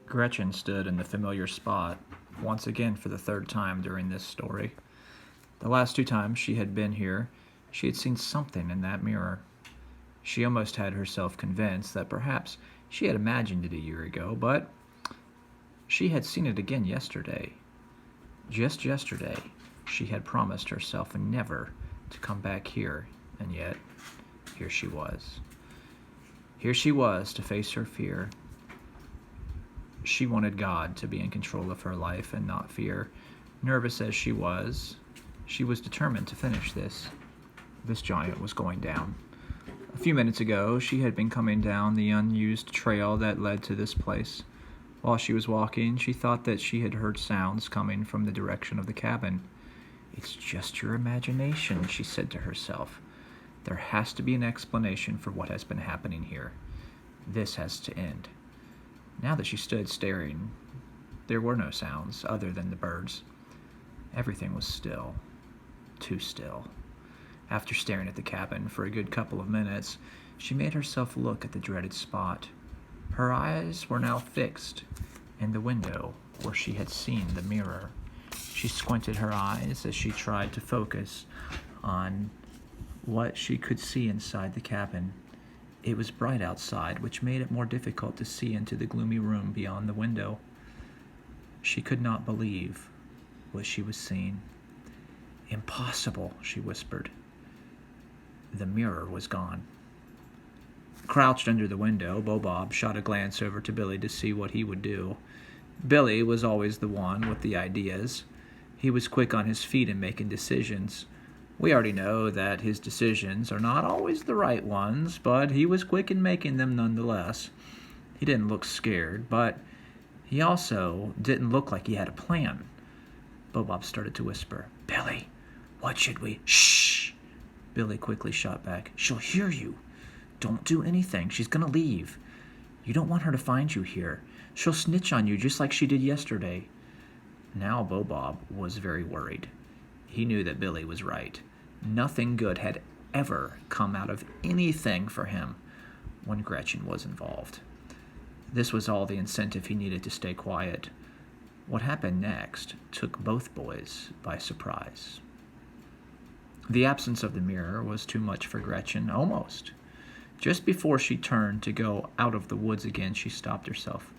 Gretchen stood in the familiar spot, once again for the third time during this story. The last two times she had been here, she had seen something in that mirror. She almost had herself convinced that perhaps she had imagined it a year ago, but she had seen it again yesterday. Just yesterday, she had promised herself never to come back here, and yet, here she was. Here she was to face her fear. She wanted God to be in control of her life and not fear. Nervous as she was determined to finish this. This giant was going down. A few minutes ago, she had been coming down the unused trail that led to this place. While she was walking, she thought that she had heard sounds coming from the direction of the cabin. "It's just your imagination," she said to herself. "There has to be an explanation for what has been happening here. This has to end." Now that she stood staring, there were no sounds other than the birds. Everything was still. Too still. After staring at the cabin for a good couple of minutes, she made herself look at the dreaded spot. Her eyes were now fixed in the window where she had seen the mirror. She squinted her eyes as she tried to focus on what she could see inside the cabin. It was bright outside, which made it more difficult to see into the gloomy room beyond the window. She could not believe what she was seeing. "Impossible," she whispered. The mirror was gone. Crouched under the window, Bob shot a glance over to Billy to see what he would do. Billy was always the one with the ideas. He was quick on his feet in making decisions. We already know that his decisions are not always the right ones, but he was quick in making them nonetheless. He didn't look scared, but he also didn't look like he had a plan. Bob started to whisper, "Billy, what should we—" "Shh!" Billy quickly shot back. "She'll hear you. Don't do anything. She's going to leave. You don't want her to find you here. She'll snitch on you just like she did yesterday." Now Bob was very worried. He knew that Billy was right. Nothing good had ever come out of anything for him when Gretchen was involved. This was all the incentive he needed to stay quiet. What happened next took both boys by surprise. The absence of the mirror was too much for Gretchen, almost. Just before she turned to go out of the woods again, she stopped herself.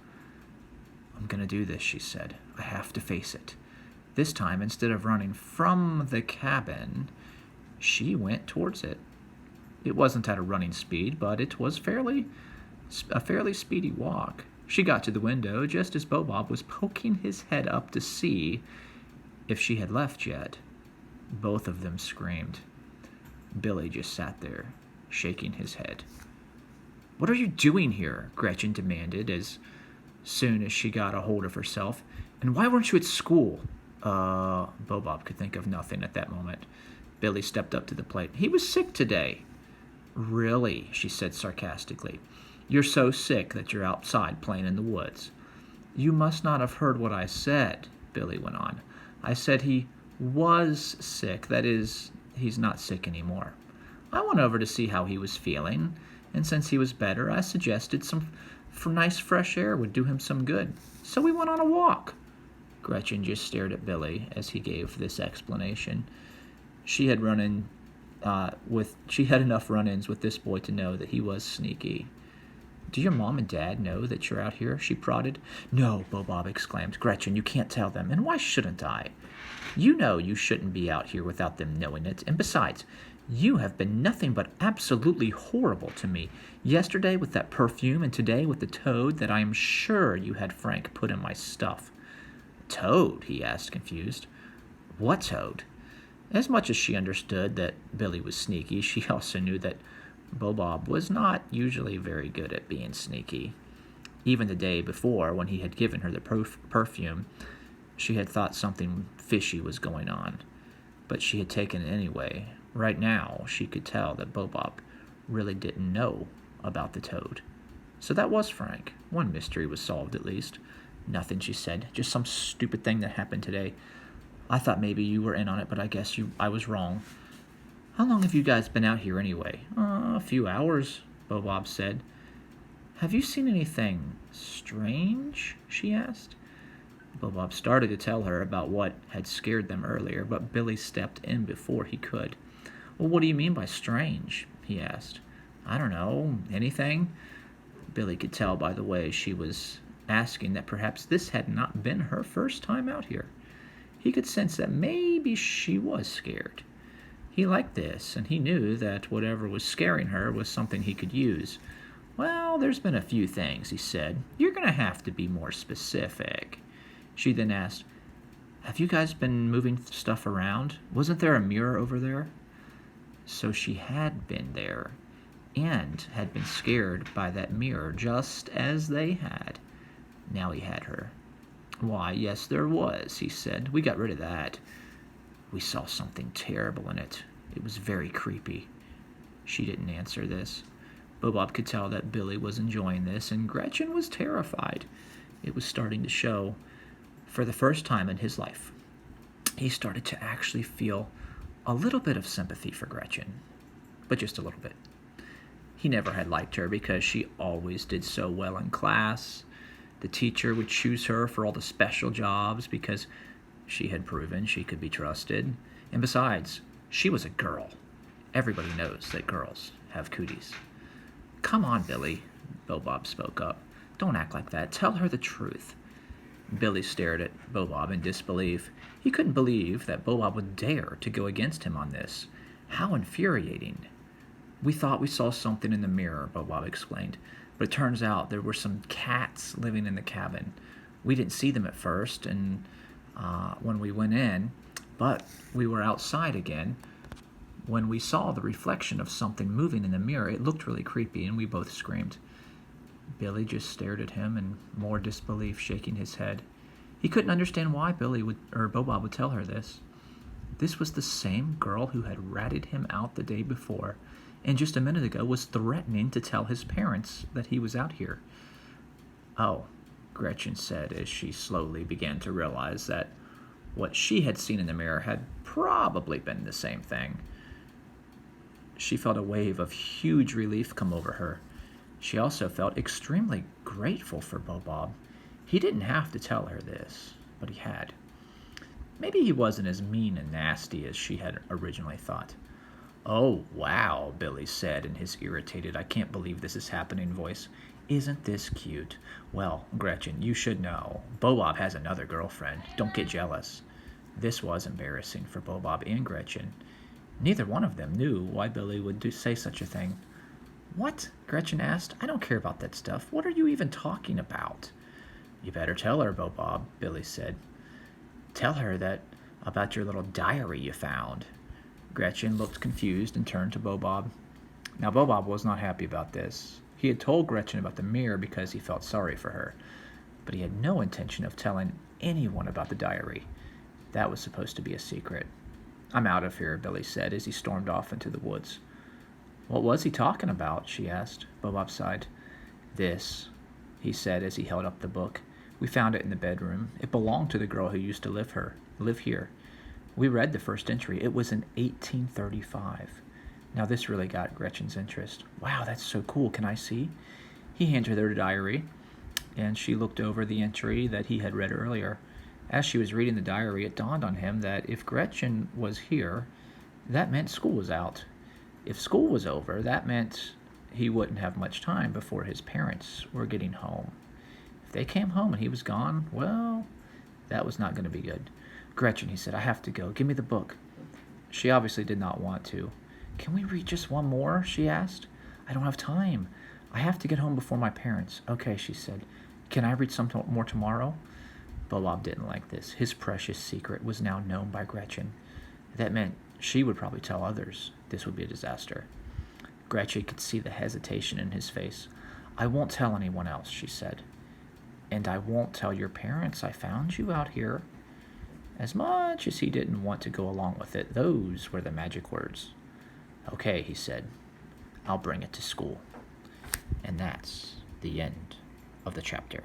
"I'm going to do this," she said. "I have to face it." This time, instead of running from the cabin, she went towards it. It wasn't at a running speed, but it was a fairly speedy walk. She got to the window just as Bob was poking his head up to see if she had left yet. Both of them screamed. Billy just sat there, shaking his head. "What are you doing here?" Gretchen demanded as soon as she got a hold of herself. "And why weren't you at school?" Bob could think of nothing at that moment. Billy stepped up to the plate. "He was sick today." "Really?" she said sarcastically. "You're so sick that you're outside playing in the woods." "You must not have heard what I said," Billy went on. "I said he was sick. That is, he's not sick anymore. I went over to see how he was feeling, and since he was better, I suggested some nice fresh air would do him some good. So we went on a walk." Gretchen just stared at Billy as he gave this explanation. She had enough run-ins with this boy to know that he was sneaky. "Do your mom and dad know that you're out here?" she prodded. "No," Bob exclaimed. "Gretchen, you can't tell them, and why shouldn't I? You know you shouldn't be out here without them knowing it, and besides, you have been nothing but absolutely horrible to me. Yesterday with that perfume, and today with the toad that I am sure you had Frank put in my stuff." "Toad?" he asked, confused. "What toad?" As much as she understood that Billy was sneaky, she also knew that Bob was not usually very good at being sneaky. Even the day before, when he had given her the perfume, she had thought something fishy was going on. But she had taken it anyway. Right now, she could tell that Bob really didn't know about the toad. So that was Frank. One mystery was solved, at least. "Nothing," she said. "Just some stupid thing that happened today. I thought maybe you were in on it, but I guess I was wrong. How long have you guys been out here anyway?" A few hours," Bob said. "Have you seen anything strange?" she asked. Bob started to tell her about what had scared them earlier, but Billy stepped in before he could. "Well, what do you mean by strange?" he asked. "I don't know, anything?" Billy could tell by the way she was asking that perhaps this had not been her first time out here. He could sense that maybe she was scared. He liked this, and he knew that whatever was scaring her was something he could use. "Well, there's been a few things," he said. "You're going to have to be more specific." She then asked, "Have you guys been moving stuff around? Wasn't there a mirror over there?" So she had been there, and had been scared by that mirror just as they had. Now he had her. "Why, yes, there was," he said. "We got rid of that. We saw something terrible in it. It was very creepy." She didn't answer this. Bob could tell that Billy was enjoying this, and Gretchen was terrified. It was starting to show. For the first time in his life, he started to actually feel a little bit of sympathy for Gretchen, but just a little bit. He never had liked her because she always did so well in class. The teacher would choose her for all the special jobs because she had proven she could be trusted. And besides, she was a girl. Everybody knows that girls have cooties. "Come on, Billy," Bob spoke up. "Don't act like that. Tell her the truth." Billy stared at Bob in disbelief. He couldn't believe that Bob would dare to go against him on this. How infuriating. "We thought we saw something in the mirror," Bob explained, "but it turns out there were some cats living in the cabin. We didn't see them at first, and when we went in, but we were outside again. When we saw the reflection of something moving in the mirror, it looked really creepy, and we both screamed." Billy just stared at him in more disbelief, shaking his head. He couldn't understand why Bob would tell her this. This was the same girl who had ratted him out the day before, and just a minute ago was threatening to tell his parents that he was out here. "Oh," Gretchen said as she slowly began to realize that what she had seen in the mirror had probably been the same thing. She felt a wave of huge relief come over her. She also felt extremely grateful for Bob. He didn't have to tell her this, but he had. Maybe he wasn't as mean and nasty as she had originally thought. "Oh, wow," Billy said in his irritated, "I can't believe this is happening" voice. "Isn't this cute? Well, Gretchen, you should know. Bob has another girlfriend. Don't get jealous." This was embarrassing for Bob and Gretchen. Neither one of them knew why Billy would say such a thing. "What?" Gretchen asked. "I don't care about that stuff. What are you even talking about?" "You better tell her, Bob," Billy said. "Tell her that about your little diary you found." Gretchen looked confused and turned to Bob. Now, Bob was not happy about this. He had told Gretchen about the mirror because he felt sorry for her, but he had no intention of telling anyone about the diary. That was supposed to be a secret. "I'm out of here," Billy said as he stormed off into the woods. "What was he talking about?" she asked. Bob sighed. "This," he said as he held up the book. "We found it in the bedroom. It belonged to the girl who used to live here. We read the first entry. It was in 1835. Now this really got Gretchen's interest. "Wow, that's so cool. Can I see?" He handed her the diary, and she looked over the entry that he had read earlier. As she was reading the diary, it dawned on him that if Gretchen was here, that meant school was out. If school was over, that meant he wouldn't have much time before his parents were getting home. If they came home and he was gone, well, that was not going to be good. "Gretchen," he said, "I have to go. Give me the book." She obviously did not want to. "Can we read just one more?" she asked. "I don't have time. I have to get home before my parents." "Okay," she said. "Can I read some more tomorrow?" Bob didn't like this. His precious secret was now known by Gretchen. That meant she would probably tell others. This would be a disaster. Gretchen could see the hesitation in his face. "I won't tell anyone else," she said. "And I won't tell your parents I found you out here." As much as he didn't want to go along with it, those were the magic words. "Okay," he said. "I'll bring it to school." And that's the end of the chapter.